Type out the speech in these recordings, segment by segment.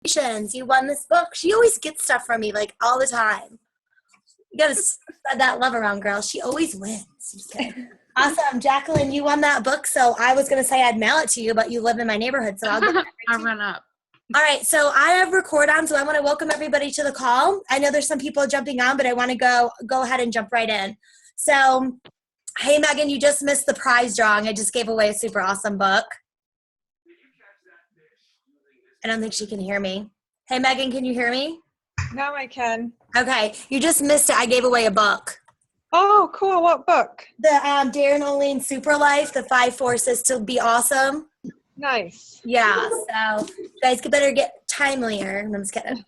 Congratulations, you won this book. She always gets stuff from me, like, all the time. You gotta spread that love around, girl. She always wins. Just kidding. Awesome. Jacqueline, you won that book, so I was going to say I'd mail it to you, but you live in my neighborhood, so I'll get that I'll run up. All right, so I have record on, so I want to welcome everybody to the call. I know there's some people jumping on, but I want to go ahead and jump right in. So, hey, Megan, you just missed the prize drawing. I just gave away a super awesome book. I don't think she can hear me. Hey, Megan, can you hear me? Now I can. Okay, you just missed it. I gave away a book. Oh, cool. What book? The Darren O'Lane Super Life, The 5 Forces to Be Awesome. Nice. Yeah, so you guys could better get timelier. I'm just kidding.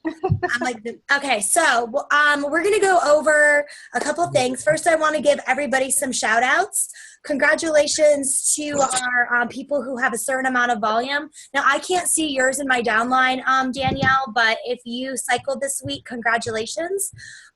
Okay, so we're going to go over a couple things. First, I want to give everybody some shout outs. Congratulations to our people who have a certain amount of volume. Now, I can't see yours in my downline, Danielle, but if you cycled this week, congratulations.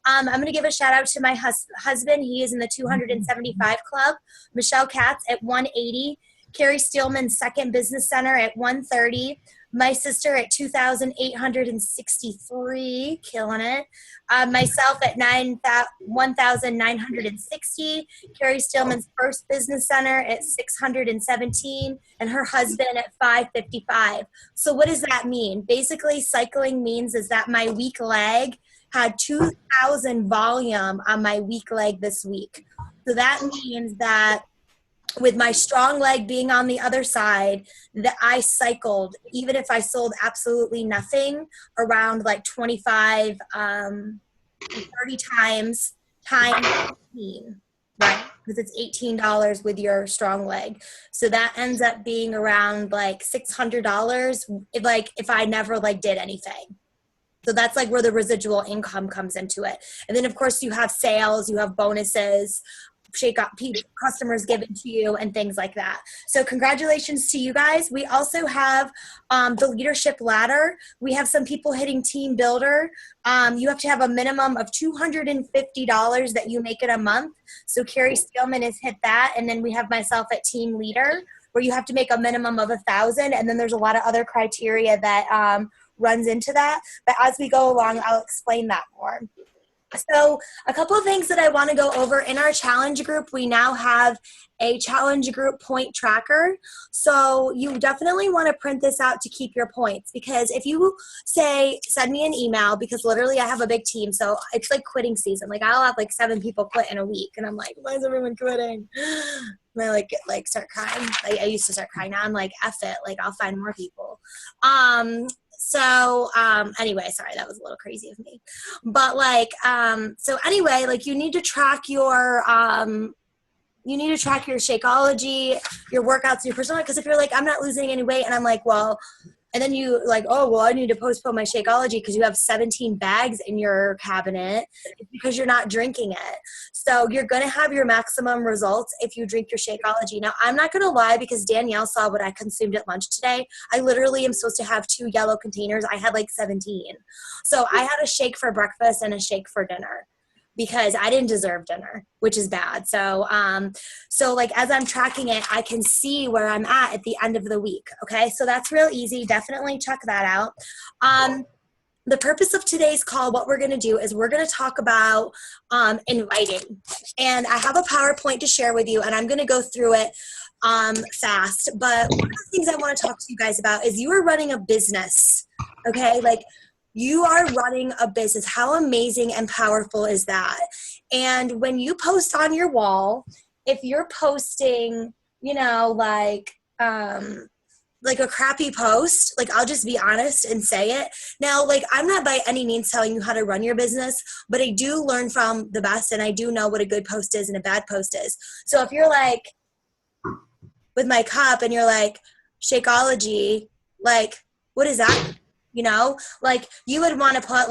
I'm going to give a shout out to my husband. He is in the 275 club. Michelle Katz at 180. Carrie Steelman's Second Business Center at 130. My sister at 2,863, killing it. Myself at 1,960. Carrie Steelman's First Business Center at 617. And her husband at 555. So what does that mean? Basically, cycling means is that my weak leg had 2,000 volume on my weak leg this week. So that means that with my strong leg being on the other side, that I cycled, even if I sold absolutely nothing, around like 25, 30 times 18, right? Because it's $18 with your strong leg. So that ends up being around like $600 if I never did anything. So that's like where the residual income comes into it. And then of course you have sales, you have bonuses, shake up customers give it to you and things like that. So congratulations to you guys. We also have the leadership ladder. We have some people hitting team builder. You have to have a minimum of $250 that you make in a month. So Carrie Steelman has hit that. And then we have myself at team leader where you have to make a minimum of 1,000. And then there's a lot of other criteria that runs into that. But as we go along, I'll explain that more. So a couple of things that I want to go over in our challenge group. We now have a challenge group point tracker. So you definitely want to print this out to keep your points, because if you send me an email, because literally I have a big team. So it's like quitting season. Like I'll have 7 people quit in a week and I'm like, why is everyone quitting? And I start crying. I used to start crying. Now I'm like, F it. I'll find more people. So anyway, sorry, that was a little crazy of me. But so anyway, you need to track your Shakeology, your workouts, your personal, because if you're I'm not losing any weight, and I'm well, and then you oh, well, I need to postpone my Shakeology because you have 17 bags in your cabinet. It's because you're not drinking it. So you're going to have your maximum results if you drink your Shakeology. Now, I'm not going to lie, because Danielle saw what I consumed at lunch today. I literally am supposed to have 2 yellow containers. I had 17. So I had a shake for breakfast and a shake for dinner, because I didn't deserve dinner, which is bad. So, as I'm tracking it, I can see where I'm at the end of the week. Okay. So that's real easy. Definitely check that out. The purpose of today's call, what we're going to do is we're going to talk about inviting. And I have a PowerPoint to share with you, and I'm going to go through it fast. But one of the things I want to talk to you guys about is you are running a business. Okay. You are running a business. How amazing and powerful is that? And when you post on your wall, if you're posting, a crappy post, I'll just be honest and say it. Now, I'm not by any means telling you how to run your business, but I do learn from the best, and I do know what a good post is and a bad post is. So if you're with my cup and you're Shakeology, what is that? You would want to put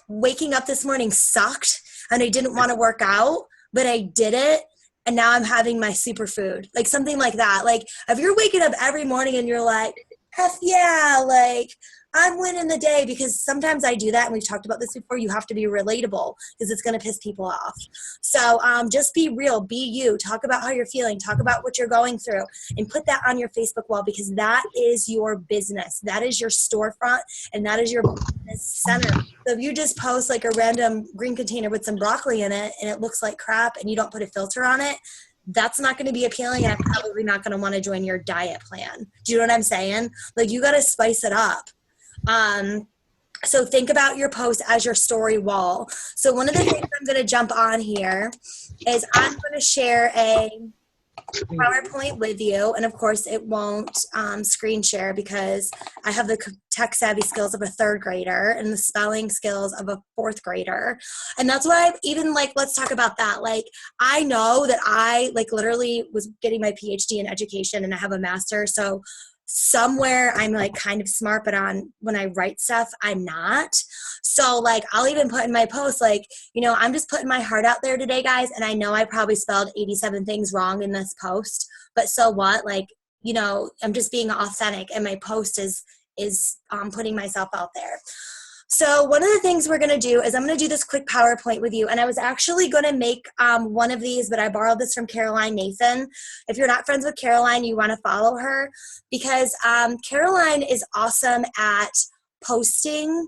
waking up this morning sucked and I didn't want to work out, but I did it. And now I'm having my superfood, something like that. If you're waking up every morning and you're F yeah, I'm winning the day, because sometimes I do that, and we've talked about this before. You have to be relatable because it's going to piss people off. So just be real, be you, talk about how you're feeling, talk about what you're going through, and put that on your Facebook wall, because that is your business. That is your storefront, and that is your business center. So if you just post like a random green container with some broccoli in it and it looks like crap and you don't put a filter on it, that's not going to be appealing, and I'm probably not going to want to join your diet plan. Do you know what I'm saying? Like, you got to spice it up. So think about your post as your story wall. So one of the things I'm going to jump on here is I'm going to share a PowerPoint with you, and of course it won't screen share because I have the tech savvy skills of a third grader and the spelling skills of a fourth grader. And that's why I've even, like, let's talk about that. Like, I know that I like literally was getting my PhD in education and I have a master. So somewhere I'm like kind of smart, but on when I write stuff, I'm not. So like, I'll even put in my post, like, you know, I'm just putting my heart out there today, guys. And I know I probably spelled 87 things wrong in this post, but so what? Like, you know, I'm just being authentic, and my post is putting myself out there. So one of the things we're going to do is I'm going to do this quick PowerPoint with you. And I was actually going to make one of these, but I borrowed this from Caroline Nathan. If you're not friends with Caroline, you want to follow her, because Caroline is awesome at posting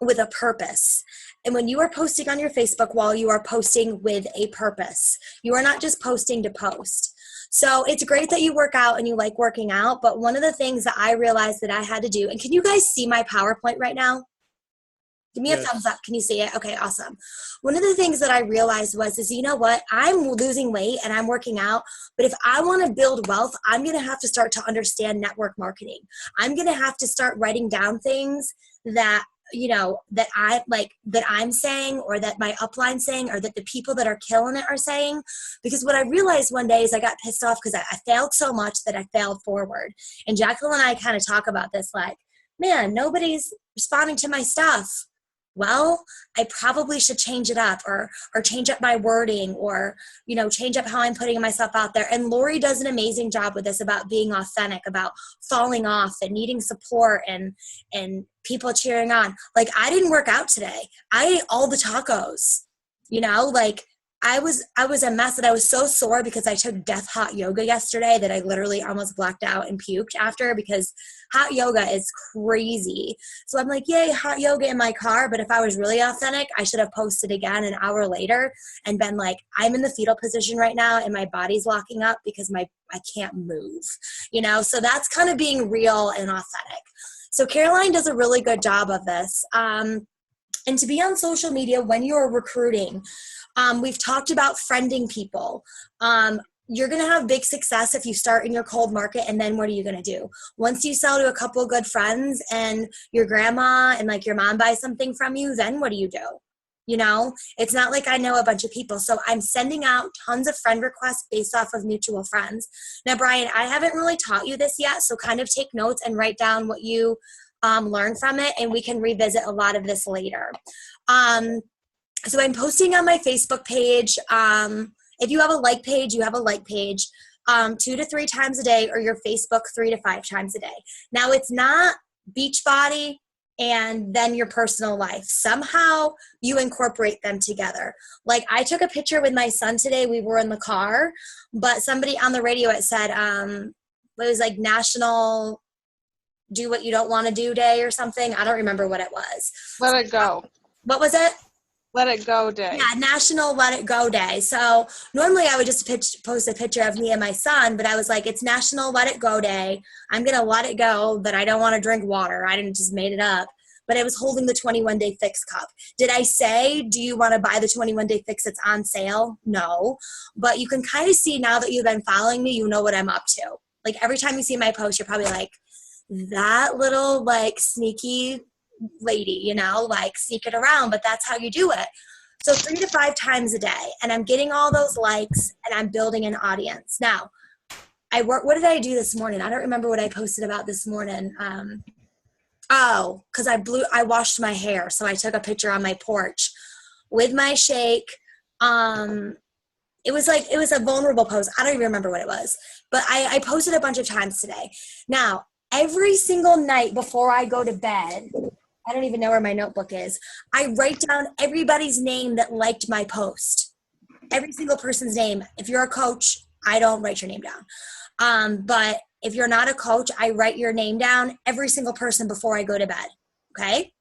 with a purpose. And when you are posting on your Facebook wall, you are posting with a purpose. You are not just posting to post. So it's great that you work out and you like working out, but one of the things that I realized that I had to do, and can you guys see my PowerPoint right now? Give me a thumbs up. Can you see it? Okay, awesome. One of the things that I realized is, you know what? I'm losing weight and I'm working out, but if I want to build wealth, I'm going to have to start to understand network marketing. I'm going to have to start writing down things that, you know, that I like, that I'm saying, or that my upline saying, or that the people that are killing it are saying. Because what I realized one day is I got pissed off because I failed so much that I failed forward. And Jacqueline and I kind of talk about this, like, man, nobody's responding to my stuff. Well, I probably should change it up, or change up my wording, or, you know, change up how I'm putting myself out there. And Lori does an amazing job with this, about being authentic, about falling off and needing support and people cheering on. Like, I didn't work out today. I ate all the tacos, you know, like I was a mess, and I was so sore because I took death hot yoga yesterday that I literally almost blacked out and puked after, because hot yoga is crazy. So I'm like, yay, hot yoga in my car. But if I was really authentic, I should have posted again an hour later and been like, I'm in the fetal position right now and my body's locking up because I can't move, you know? So that's kind of being real and authentic. So Caroline does a really good job of this. And to be on social media when you're recruiting, we've talked about friending people. You're going to have big success if you start in your cold market, and then what are you going to do? Once you sell to a couple of good friends and your grandma and like your mom buys something from you, then what do you do? You know, it's not like I know a bunch of people. So I'm sending out tons of friend requests based off of mutual friends. Now, Brian, I haven't really taught you this yet, so kind of take notes and write down what you learn from it, and we can revisit a lot of this later. So I'm posting on my Facebook page. If you have a like page, you have a like page 2 to 3 times a day, or your Facebook 3 to 5 times a day. Now, it's not Beachbody and then your personal life. Somehow you incorporate them together. Like, I took a picture with my son today. We were in the car, but somebody on the radio, it said, it was like National Do What You Don't Want to Do Day or something. I don't remember what it was. Let it go. What was it? Let it go day. Yeah, National Let It Go Day. So normally I would just post a picture of me and my son, but I was like, it's National Let It Go Day. I'm going to let it go that I don't want to drink water. I didn't just made it up. But I was holding the 21-day fix cup. Did I say, do you want to buy the 21-day fix? It's on sale? No. But you can kind of see, now that you've been following me, you know what I'm up to. Like, every time you see my post, you're probably like, that little like sneaky lady, you know, like sneak it around, but that's how you do it. So 3 to 5 times a day, and I'm getting all those likes, and I'm building an audience. Now, what did I do this morning? I don't remember what I posted about this morning. Because I washed my hair, so I took a picture on my porch with my shake. It was a vulnerable post. I don't even remember what it was, but I posted a bunch of times today. Now, every single night before I go to bed, I don't even know where my notebook is, I write down everybody's name that liked my post. Every single person's name. If you're a coach, I don't write your name down. But if you're not a coach, I write your name down, every single person, before I go to bed. Okay?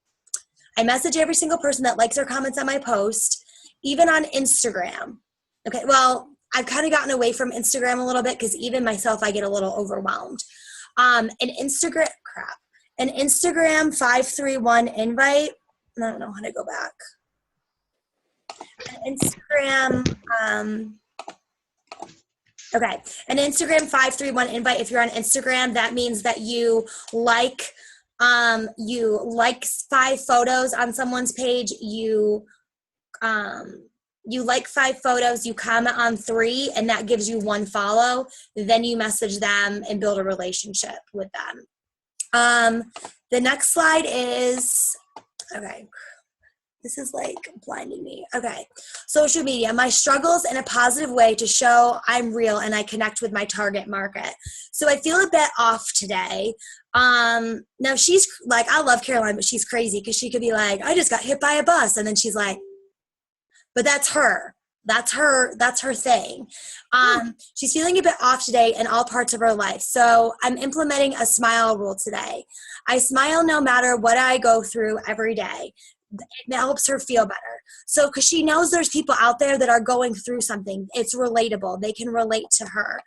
I message every single person that likes or comments on my post, even on Instagram. Okay, well, I've kind of gotten away from Instagram a little bit because even myself, I get a little overwhelmed. An Instagram 531 invite. I don't know how to go back. An Instagram 531 invite. If you're on Instagram, that means that you like 5 photos on someone's page. You like 5 photos, you comment on 3, and that gives you 1 follow. Then you message them and build a relationship with them. The next slide is, okay, this is like blinding me. Okay, social media, my struggles in a positive way to show I'm real and I connect with my target market. So I feel a bit off today. Now she's like, I love Caroline, but she's crazy because she could be like, I just got hit by a bus. And then she's like, but that's her. That's her thing. She's feeling a bit off today in all parts of her life. So I'm implementing a smile rule today. I smile no matter what I go through every day. It helps her feel better. So, because she knows there's people out there that are going through something. It's relatable. They can relate to her.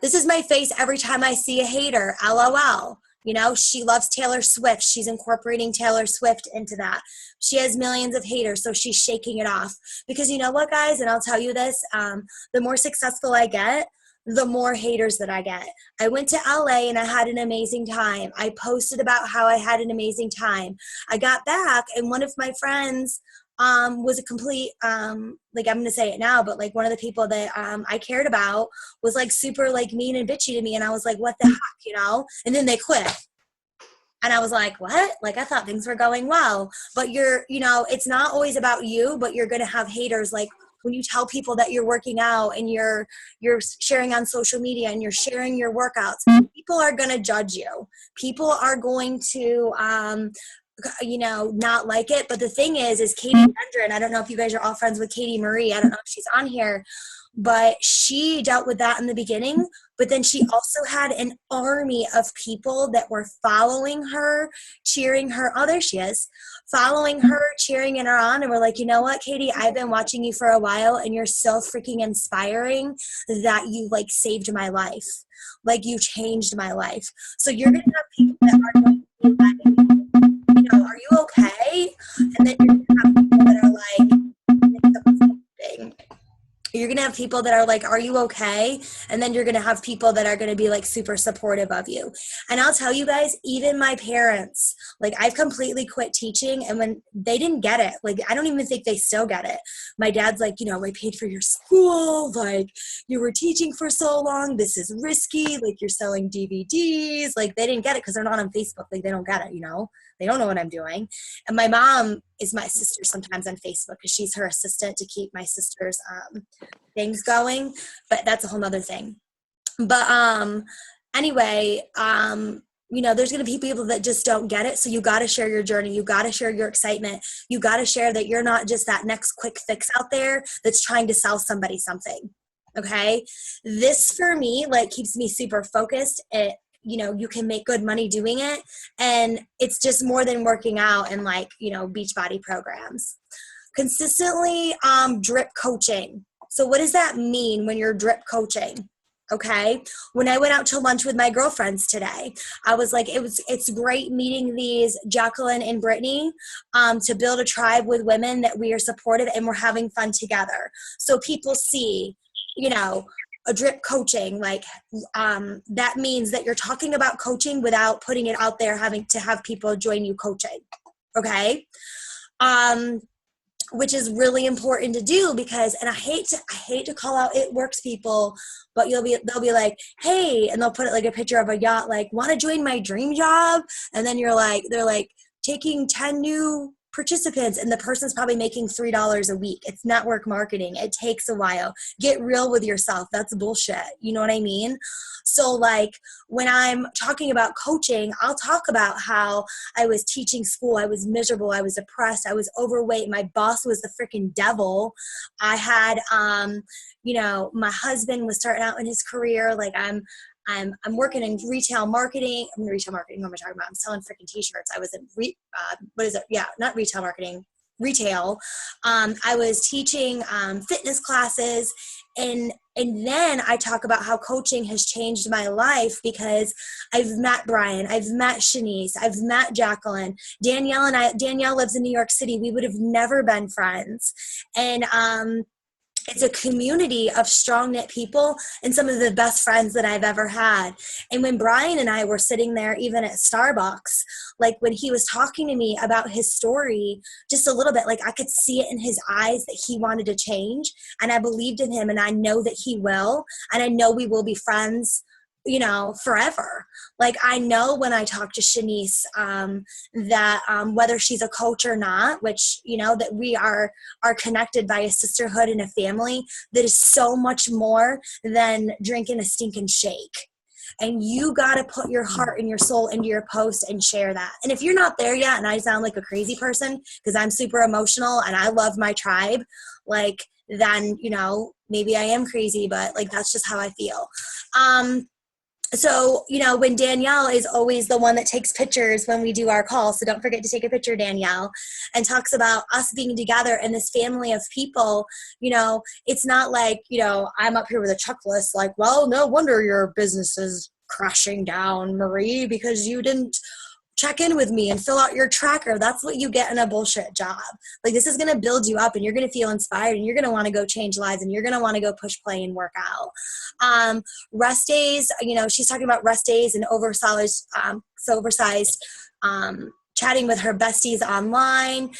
This is my face every time I see a hater. LOL. You know, she loves Taylor Swift. She's incorporating Taylor Swift into that. She has millions of haters, so she's shaking it off. Because you know what, guys, and I'll tell you this, the more successful I get, the more haters that I get. I went to LA and I had an amazing time. I posted about how I had an amazing time. I got back and one of my friends was a complete, like I'm going to say it now, but like one of the people that I cared about was like super like mean and bitchy to me. And I was like, what the heck, you know? And then they quit. And I was like, what? Like, I thought things were going well. But you know, it's not always about you, but you're going to have haters. Like when you tell people that you're working out and you're sharing on social media and you're sharing your workouts, people are going to judge you. People are going to, you know, not like it. But the thing is Katie Gendron, I don't know if you guys are all friends with Katie Marie. I don't know if she's on here, but she dealt with that in the beginning. But then she also had an army of people that were following her, cheering her. Oh, there she is. Following her, cheering her on. And we're like, you know what, Katie, I've been watching you for a while and you're so freaking inspiring that you like saved my life. Like you changed my life. So you're going to have people that are going to be like, you know, are you okay? And then you're going to have people that are like, you're going to have people that are like, are you okay? And then you're going to have people that are going to be like super supportive of you. And I'll tell you guys, even my parents, like I've completely quit teaching. And when they didn't get it, like, I don't even think they still get it. My dad's like, you know, I paid for your school. Like you were teaching for so long. This is risky. Like you're selling DVDs. Like they didn't get it because they're not on Facebook. Like they don't get it, you know? They don't know what I'm doing. And my mom is my sister sometimes on Facebook because she's her assistant to keep my sister's things going. But that's a whole nother thing. But anyway, you know, there's going to be people that just don't get it. So you got to share your journey. You got to share your excitement. You got to share that you're not just that next quick fix out there that's trying to sell somebody something. Okay. This for me, like keeps me super focused. You know, you can make good money doing it. And it's just more than working out and like, you know, Beachbody programs. Consistently drip coaching. So what does that mean when you're drip coaching? Okay. When I went out to lunch with my girlfriends today, I was like, it's great meeting these Jacqueline and Brittany to build a tribe with women that we are supportive and we're having fun together. So people see, you know, a drip coaching, like that means that you're talking about coaching without putting it out there, having to have people join you coaching. Okay. Which is really important to do because, and I hate to call out It Works people, but they'll be like, hey, and they'll put it like a picture of a yacht, like want to join my dream job. And then they're like taking 10 new participants and the person's probably making $3 a week. It's network marketing. It takes a while. Get real with yourself. That's bullshit. You know what I mean? So like when I'm talking about coaching, I'll talk about how I was teaching school. I was miserable. I was depressed. I was overweight. My boss was the freaking devil. I had, my husband was starting out in his career. Like I'm working in retail marketing. I'm in retail marketing. What am I talking about? I'm selling freaking t-shirts. I was in not retail marketing, retail. I was teaching fitness classes, and then I talk about how coaching has changed my life because I've met Brian, I've met Shanice, I've met Jacqueline, Danielle lives in New York City. We would have never been friends, and it's a community of strong knit people and some of the best friends that I've ever had. And when Brian and I were sitting there, even at Starbucks, like when he was talking to me about his story, just a little bit, like I could see it in his eyes that he wanted to change. And I believed in him, and I know that he will. And I know we will be friends, forever. Like I know when I talk to Shanice, that whether she's a coach or not, which, that we are connected by a sisterhood and a family that is so much more than drinking a stinking shake. And you got to put your heart and your soul into your post and share that. And if you're not there yet, and I sound like a crazy person because I'm super emotional and I love my tribe, like then, maybe I am crazy, but like that's just how I feel. So, when Danielle is always the one that takes pictures when we do our call, so don't forget to take a picture, Danielle, and talks about us being together and this family of people, it's not like, I'm up here with a checklist like, well, no wonder your business is crashing down, Marie, because you didn't check in with me and fill out your tracker. That's what you get in a bullshit job. Like this is going to build you up and you're going to feel inspired and you're going to want to go change lives and you're going to want to go push play and work out. Rest days, she's talking about rest days and oversized, chatting with her besties online,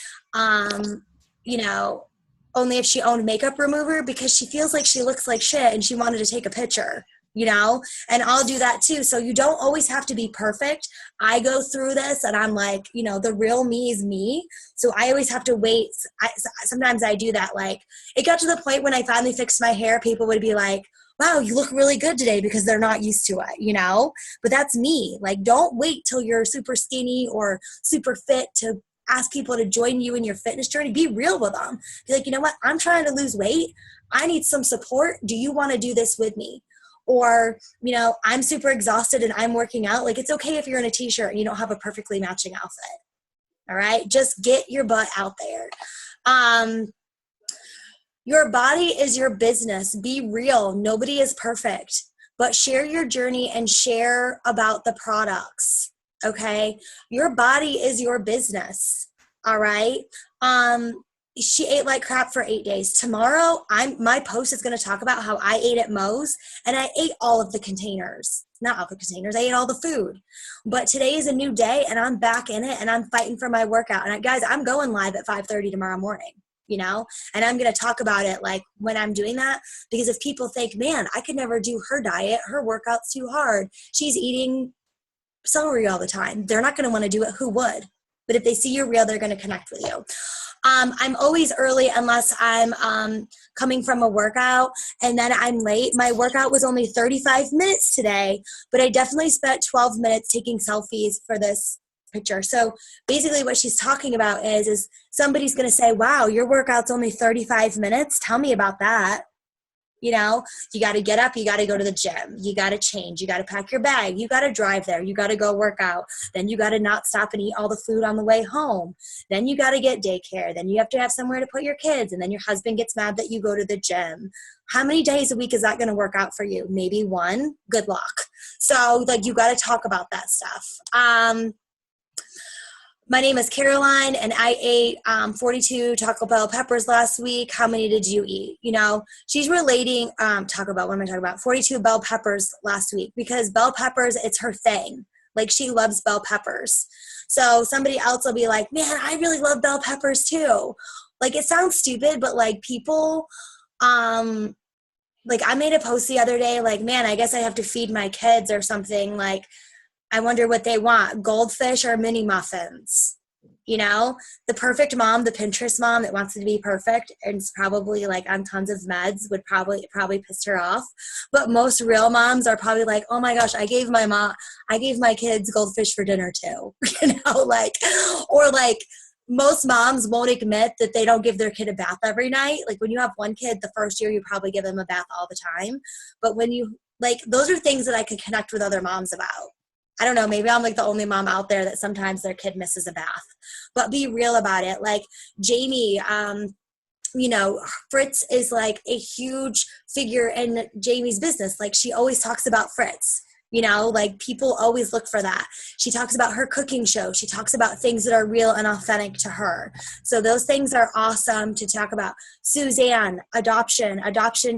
only if she owned makeup remover because she feels like she looks like shit and she wanted to take a picture. And I'll do that too. So you don't always have to be perfect. I go through this and I'm like, the real me is me. So I always have to wait. Sometimes I do that. Like it got to the point when I finally fixed my hair, people would be like, wow, you look really good today because they're not used to it, but that's me. Like, don't wait till you're super skinny or super fit to ask people to join you in your fitness journey. Be real with them. Be like, you know what? I'm trying to lose weight. I need some support. Do you want to do this with me? Or, I'm super exhausted and I'm working out. Like, it's okay if you're in a t-shirt and you don't have a perfectly matching outfit. All right. Just get your butt out there. Your body is your business. Be real. Nobody is perfect, but share your journey and share about the products. Okay. Your body is your business. All right. She ate like crap for 8 days. Tomorrow, my post is going to talk about how I ate at Moe's and I ate all of the containers. Not all the containers. I ate all the food. But today is a new day and I'm back in it and I'm fighting for my workout. And guys, I'm going live at 5:30 tomorrow morning, and I'm going to talk about it like when I'm doing that, because if people think, man, I could never do her diet, her workout's too hard, she's eating celery all the time, they're not going to want to do it. Who would? But if they see you're real, they're going to connect with you. I'm always early unless I'm coming from a workout and then I'm late. My workout was only 35 minutes today, but I definitely spent 12 minutes taking selfies for this picture. So basically what she's talking about is somebody's going to say, wow, your workout's only 35 minutes. Tell me about that. You got to get up, you got to go to the gym, you got to change, you got to pack your bag, you got to drive there, you got to go work out, then you got to not stop and eat all the food on the way home, then you got to get daycare, then you have to have somewhere to put your kids, and then your husband gets mad that you go to the gym. How many days a week is that going to work out for you? Maybe one. Good luck. So like you got to talk about that stuff. My name is Caroline, and I ate 42 Taco Bell peppers last week. How many did you eat? She's relating Taco Bell. What am I talking about? 42 bell peppers last week, because bell peppers, it's her thing. Like, she loves bell peppers. So somebody else will be like, man, I really love bell peppers too. Like, it sounds stupid, but like people, like I made a post the other day, like, man, I guess I have to feed my kids or something. Like, I wonder what they want, goldfish or mini muffins, You know, the perfect mom, the Pinterest mom that wants to be perfect and is probably like on tons of meds would probably piss her off. But most real moms are probably like, oh my gosh, I gave my kids goldfish for dinner too. You know, like, or like most moms won't admit that they don't give their kid a bath every night. Like when you have one kid, the first year you probably give them a bath all the time. But when you like, those are things that I could connect with other moms about. I don't know, maybe I'm like the only mom out there that sometimes their kid misses a bath, but be real about it. Like Jamie, you know, Fritz is like a huge figure in Jamie's business. Like she always talks about Fritz, you know, like people always look for that. She talks about her cooking show. She talks about things that are real and authentic to her. So those things are awesome to talk about. Suzanne, adoption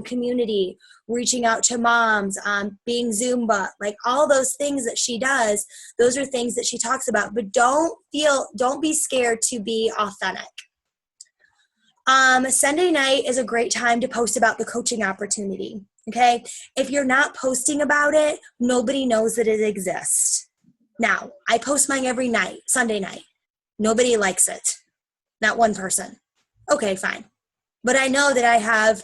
community, reaching out to moms, being Zumba, like all those things that she does, those are things that she talks about, but don't be scared to be authentic. Sunday night is a great time to post about the coaching opportunity. Okay. If you're not posting about it, nobody knows that it exists. Now, I post mine every night, Sunday night. Nobody likes it. Not one person. Okay, fine. But I know that I have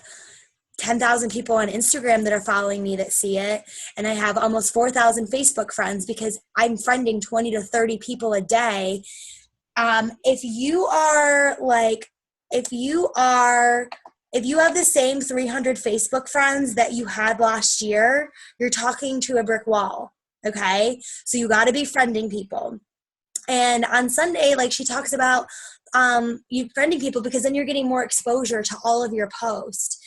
10,000 people on Instagram that are following me that see it. And I have almost 4,000 Facebook friends because I'm friending 20 to 30 people a day. If you have the same 300 Facebook friends that you had last year, you're talking to a brick wall. Okay. So you got to be friending people. And on Sunday, like she talks about, you friending people because then you're getting more exposure to all of your posts.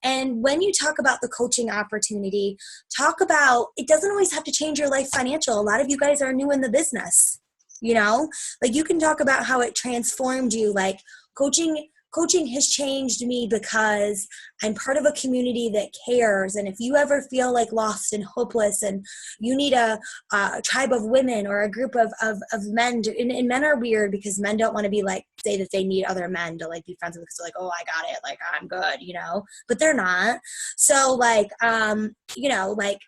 And when you talk about the coaching opportunity, talk about, it doesn't always have to change your life financial. A lot of you guys are new in the business, you know, like you can talk about how it transformed you. Like coaching has changed me because I'm part of a community that cares. And if you ever feel like lost and hopeless and you need a tribe of women or a group of men, and men are weird because men don't want to be like, say that they need other men to like be friends with because they're like, oh, I got it. Like, I'm good, you know, but they're not. So like, you know, like,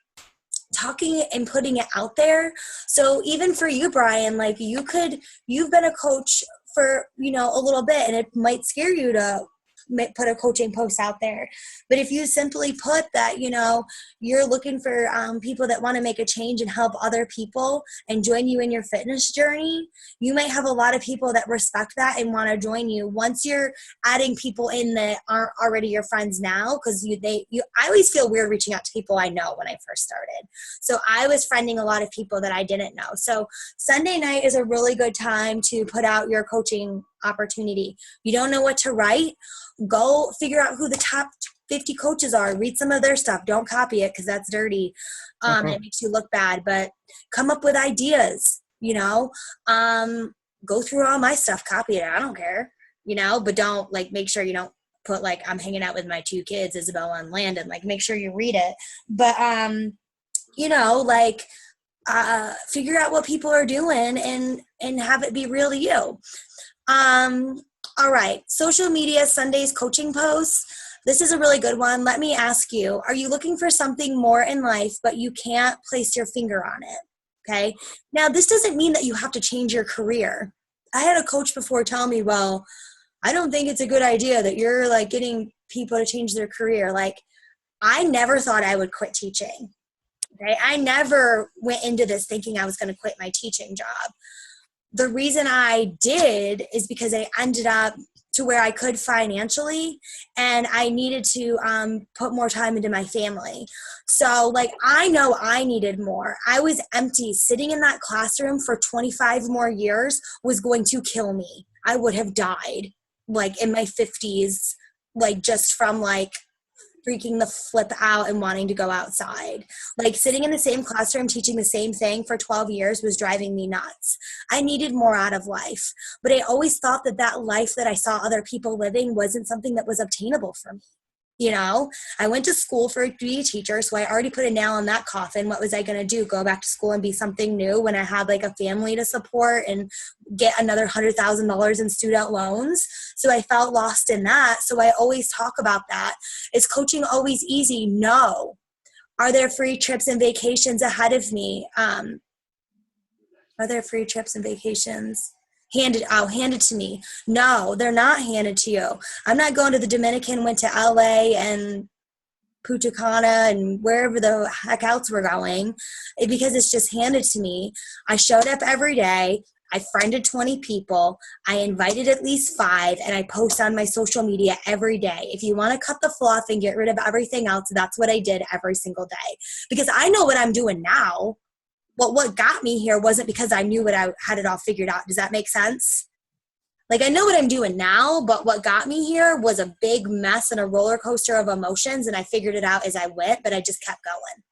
talking and putting it out there. So even for you, Brian, like you've been a coach for, you know, a little bit, and it might scare you to put a coaching post out there. But if you simply put that, you know, you're looking for people that want to make a change and help other people and join you in your fitness journey, you might have a lot of people that respect that and want to join you. Once you're adding people in that aren't already your friends now, because I always feel weird reaching out to people I know when I first started. So I was friending a lot of people that I didn't know. So Sunday night is a really good time to put out your coaching opportunity. You don't know what to write? Go figure out who the top 50 coaches are. Read some of their stuff. Don't copy it because that's dirty. It makes you look bad. But come up with ideas, you know. Go through all my stuff. Copy it. I don't care, you know. But don't, like, make sure you don't put, like, I'm hanging out with my two kids, Isabella and Landon. Like, make sure you read it. But, you know, like, figure out what people are doing and have it be real to you. All right. Social media, Sundays coaching posts. This is a really good one. Let me ask you, are you looking for something more in life, but you can't place your finger on it? Okay. Now, this doesn't mean that you have to change your career. I had a coach before tell me, well, I don't think it's a good idea that you're like getting people to change their career. Like, I never thought I would quit teaching. Okay. I never went into this thinking I was going to quit my teaching job. The reason I did is because I ended up to where I could financially, and I needed to put more time into my family. So like, I know I needed more. I was empty. Sitting in that classroom for 25 more years was going to kill me. I would have died like in my 50s, like just from like freaking the flip out and wanting to go outside. Like sitting in the same classroom teaching the same thing for 12 years was driving me nuts. I needed more out of life, but I always thought that life that I saw other people living wasn't something that was obtainable for me. You know, I went to school to be a teacher, so I already put a nail in that coffin. What was I going to do? Go back to school and be something new when I had like a family to support and get another $100,000 in student loans? So I felt lost in that. So I always talk about that. Is coaching always easy? No. Are there free trips and vacations ahead of me? Are there free trips and vacations? handed to me. No, they're not handed to you. I'm not going to the Dominican, went to LA and Punta Cana and wherever the heck else we're going, because it's just handed to me. I showed up every day. I friended 20 people. I invited at least 5, and I post on my social media every day. If you want to cut the fluff and get rid of everything else, that's what I did every single day, because I know what I'm doing now. But what got me here wasn't because I knew what I had it all figured out. Does that make sense? Like, I know what I'm doing now, but what got me here was a big mess and a roller coaster of emotions, and I figured it out as I went, but I just kept going.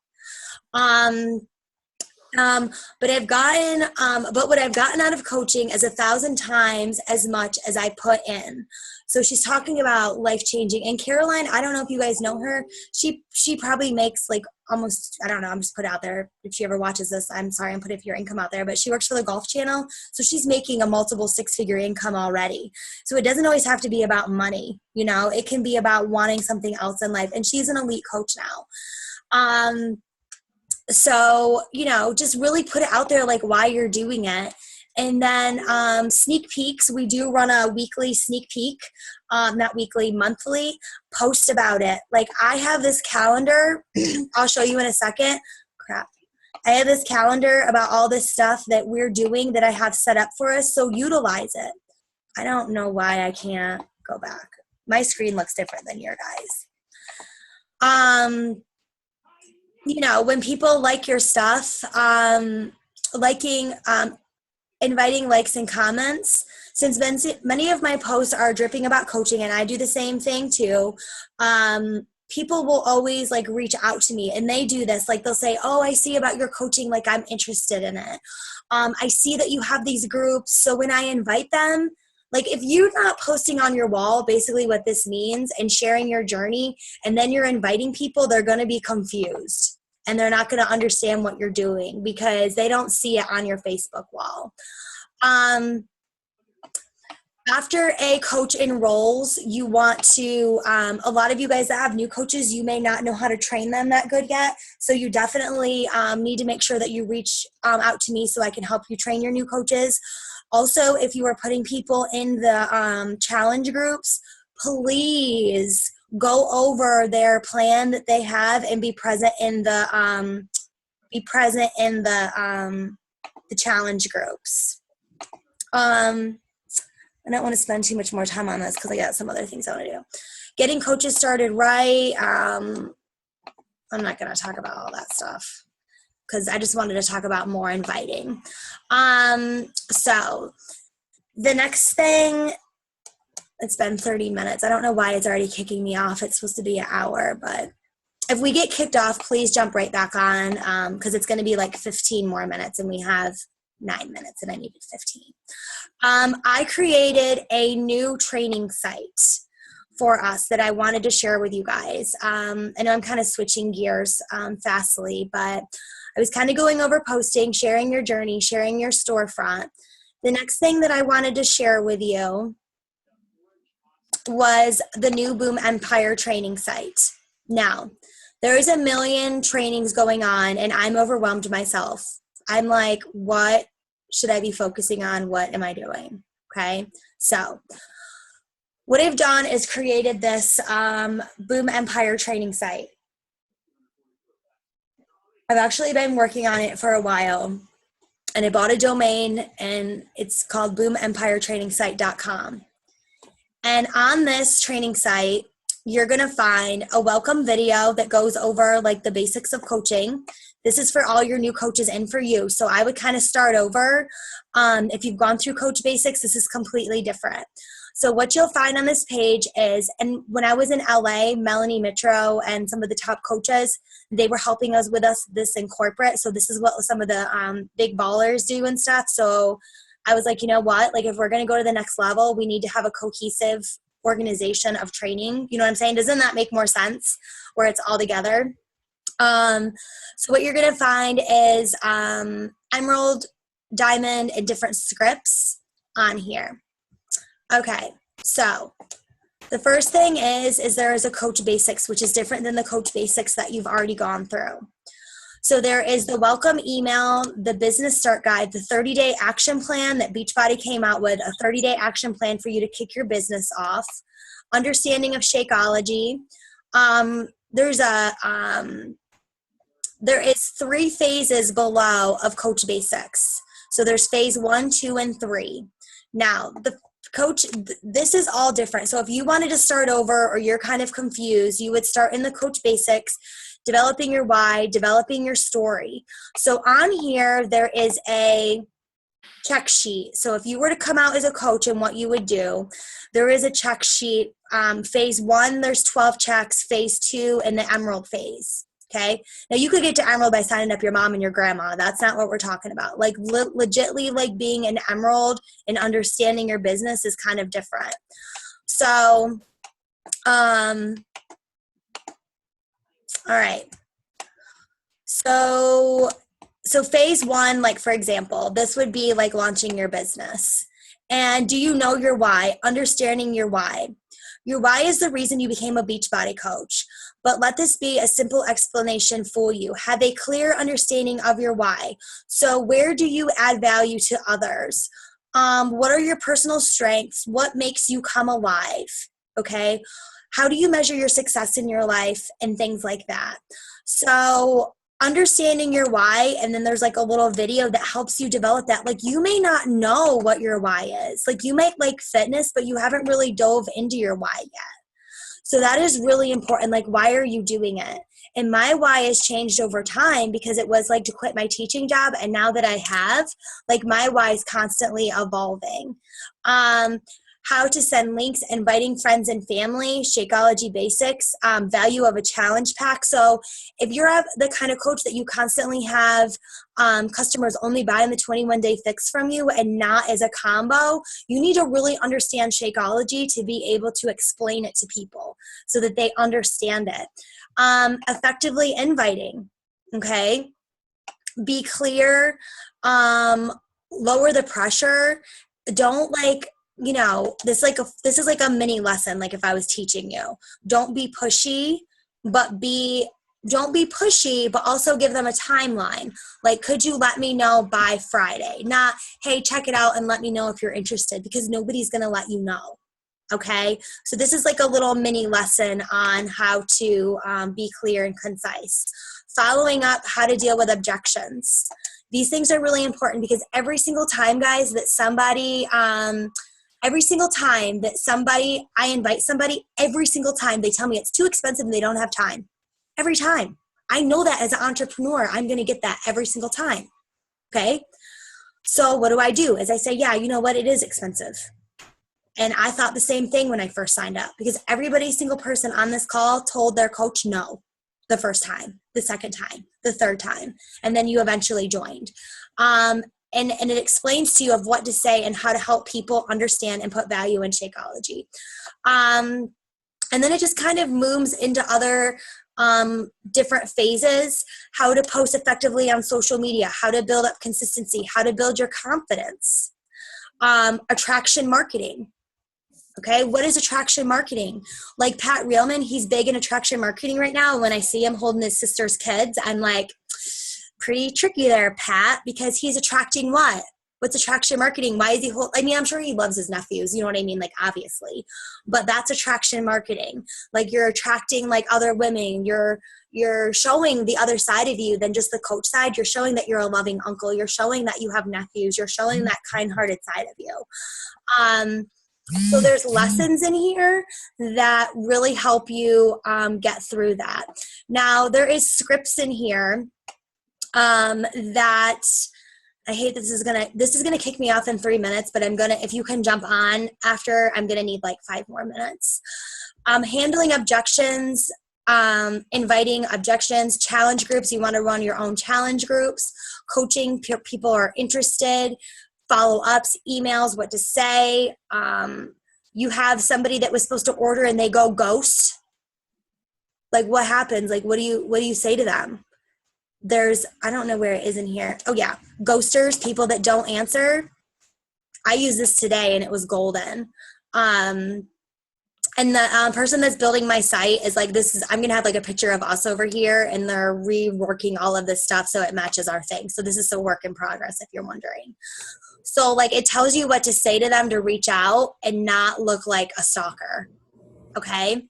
But what I've gotten out of coaching is 1,000 times as much as I put in. So she's talking about life-changing. And Caroline, I don't know if you guys know her. She probably makes like almost, I don't know, I'm just put it out there. If she ever watches this, I'm sorry, I'm putting your income out there, but she works for the Golf Channel. So she's making a multiple 6-figure income already. So it doesn't always have to be about money. You know, it can be about wanting something else in life. And she's an elite coach now. So, you know, just really put it out there, like why you're doing it. And then sneak peeks, we do run a weekly sneak peek, not weekly, monthly, post about it. Like I have this calendar, I'll show you in a second. Crap. I have this calendar about all this stuff that we're doing that I have set up for us, so utilize it. I don't know why I can't go back. My screen looks different than your guys. You know, when people like your stuff, inviting likes and comments, since many of my posts are dripping about coaching, and I do the same thing too, people will always like reach out to me, and they do this, like they'll say, oh, I see about your coaching, like I'm interested in it. I see that you have these groups. So when I invite them, like if you're not posting on your wall, basically what this means, and sharing your journey, and then you're inviting people, they're going to be confused and they're not going to understand what you're doing because they don't see it on your Facebook wall. After a coach enrolls, you want to, a lot of you guys that have new coaches, you may not know how to train them that good yet. So you definitely need to make sure that you reach out to me so I can help you train your new coaches. Also, if you are putting people in the challenge groups, please go over their plan that they have and be present in the challenge groups. I don't want to spend too much more time on this because I got some other things I want to do. Getting coaches started right. I'm not going to talk about all that stuff because I just wanted to talk about more inviting. So the next thing, it's been 30 minutes. I don't know why it's already kicking me off. It's supposed to be an hour, but if we get kicked off, please jump right back on because it's going to be like 15 more minutes and we have 9 minutes and I needed 15. I created a new training site for us that I wanted to share with you guys. I know I'm kind of switching gears fastly, but I was kind of going over posting, sharing your journey, sharing your storefront. The next thing that I wanted to share with you was the new Boom Empire training site. Now, there's a million trainings going on and I'm overwhelmed myself. I'm like, what should I be focusing on? What am I doing? Okay. So what I've done is created this Boom Empire training site. I've actually been working on it for a while and I bought a domain and it's called boomempiretrainingsite.com. And on this training site, you're going to find a welcome video that goes over like the basics of coaching. This is for all your new coaches and for you. So I would kind of start over. If you've gone through Coach Basics, this is completely different. So what you'll find on this page is, and when I was in LA, Melanie Mitro and some of the top coaches, they were helping us with this in corporate. So this is what some of the big ballers do and stuff. So I was like, you know what? Like if we're going to go to the next level, we need to have a cohesive organization of training. You know what I'm saying? Doesn't that make more sense where it's all together? So what you're going to find is Emerald, Diamond, and different scripts on here. Okay, so the first thing is there is a Coach Basics, which is different than the Coach Basics that you've already gone through. So there is the welcome email, the business start guide, the 30-day action plan that Beachbody came out with, a 30-day action plan for you to kick your business off, understanding of Shakeology. There's there is 3 phases below of Coach Basics. So there's phase 1, 2, and 3. Now, the coach, this is all different. So if you wanted to start over or you're kind of confused, you would start in the Coach Basics, developing your why, developing your story. So on here, there is a check sheet. So if you were to come out as a coach and what you would do, there is a check sheet. Phase 1, there's 12 checks. Phase 2, and the Emerald phase. Okay. Now you could get to Emerald by signing up your mom and your grandma. That's not what we're talking about. Like legitly, like being an Emerald and understanding your business is kind of different. So, all right. So phase 1, like for example, this would be like launching your business. And do you know your why? Understanding your why. Your why is the reason you became a Beachbody coach. But let this be a simple explanation for you. Have a clear understanding of your why. So where do you add value to others? What are your personal strengths? What makes you come alive? Okay. How do you measure your success in your life and things like that? So understanding your why, and then there's like a little video that helps you develop that. Like you may not know what your why is. Like you might like fitness, but you haven't really dove into your why yet. So that is really important. Like, why are you doing it? And my why has changed over time because it was like to quit my teaching job. And now that I have, like my why is constantly evolving. How to send links, inviting friends and family, Shakeology basics, value of a challenge pack. So if you're the kind of coach that you constantly have customers only buying the 21-day fix from you and not as a combo, you need to really understand Shakeology to be able to explain it to people so that they understand it. Effectively inviting, okay? Be clear, lower the pressure. Don't like, you know, this is like a mini lesson. Like if I was teaching you, don't be pushy, but also give them a timeline. Like, could you let me know by Friday? Not, hey, check it out and let me know if you're interested, because nobody's going to let you know. Okay. So this is like a little mini lesson on how to be clear and concise. Following up, how to deal with objections. These things are really important because every single time, guys, that somebody, I invite somebody, every single time they tell me it's too expensive and they don't have time. Every time. I know that as an entrepreneur, I'm going to get that every single time. Okay. So what do? Is I say, yeah, you know what? It is expensive. And I thought the same thing when I first signed up, because every single person on this call told their coach no the first time, the second time, the third time, and then you eventually joined. And it explains to you of what to say and how to help people understand and put value in Shakeology. And then it just kind of moves into other different phases, how to post effectively on social media, how to build up consistency, how to build your confidence, attraction marketing. Okay, what is attraction marketing? Like Pat Reelman, he's big in attraction marketing right now. When I see him holding his sister's kids, I'm like, pretty tricky there, Pat, because he's attracting what? What's attraction marketing? Why is he I'm sure he loves his nephews, you know what I mean? Like, obviously, but that's attraction marketing. Like, you're attracting like other women. You're showing the other side of you than just the coach side. You're showing that you're a loving uncle. You're showing that you have nephews. You're showing that kind-hearted side of you. So there's lessons in here that really help you get through that. Now, there is scripts in here that I hate this is gonna kick me off in 3 minutes, but if you can jump on after, I'm gonna need like 5 more minutes. Handling objections, inviting objections, challenge groups. You want to run your own challenge groups, coaching people are interested, follow-ups, emails, what to say. You have somebody that was supposed to order and they go ghost. Like, what happens? Like, what do you say to them? I don't know where it is in here. Oh yeah. Ghosters, people that don't answer. I used this today and it was golden. And the person that's building my site is like, I'm going to have like a picture of us over here, and they're reworking all of this stuff so it matches our thing. So this is a work in progress, if you're wondering. So like it tells you what to say to them to reach out and not look like a stalker. Okay.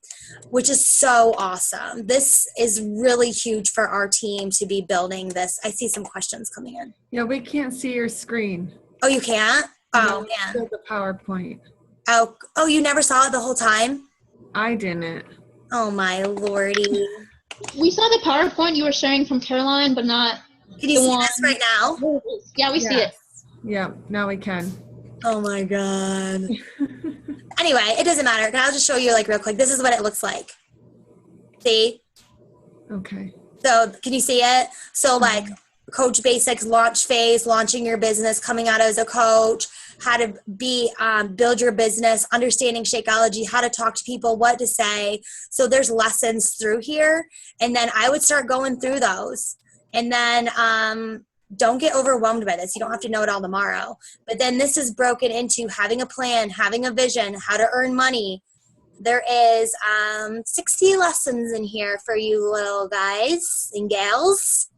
Which is so awesome. This is really huge for our team to be building this. I see some questions coming in. Yeah, we can't see your screen. Oh, you can't? Oh, No, man. the PowerPoint. Oh, you never saw it the whole time? I didn't. Oh, my lordy. We saw the PowerPoint you were sharing from Caroline, but not Can you the see one. this right now? Yeah, we see it. Yeah, now we can. Oh, my God. Anyway, it doesn't matter. I'll just show you like real quick. This is what it looks like. See? Okay. So can you see it? So like Coach Basics launch phase, launching your business, coming out as a coach, how to be, build your business, understanding Shakeology, how to talk to people, what to say. So there's lessons through here. And then I would start going through those. And then don't get overwhelmed by this. You don't have to know it all tomorrow. But then this is broken into having a plan, having a vision, how to earn money. There is 60 lessons in here for you little guys and gals.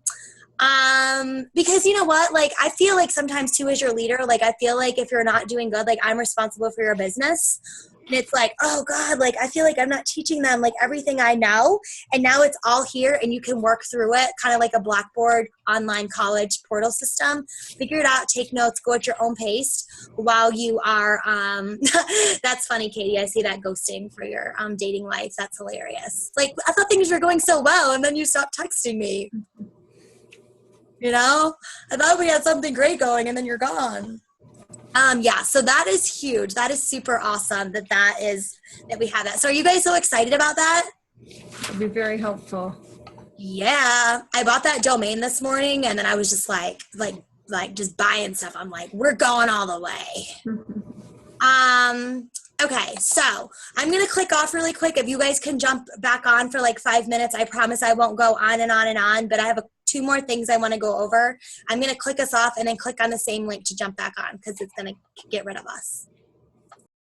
Because you know what, like, I feel like sometimes too as your leader, like, I feel like if you're not doing good, like, I'm responsible for your business. And it's like, oh God, like, I feel like I'm not teaching them like everything I know. And now it's all here and you can work through it, kind of like a Blackboard online college portal system. Figure it out, take notes, go at your own pace while you are, that's funny, Katie. I see that ghosting for your dating life. That's hilarious. Like, I thought things were going so well and then you stopped texting me. You know, I thought we had something great going and then you're gone. Yeah, so that is huge. That is super awesome that we have that. So are you guys so excited about that? It'd be very helpful. Yeah, I bought that domain this morning and then I was just like just buying stuff. I'm like, we're going all the way. Okay, so I'm going to click off really quick. If you guys can jump back on for like 5 minutes, I promise I won't go on and on and on, but I have two more things I want to go over. I'm going to click us off and then click on the same link to jump back on because it's going to get rid of us.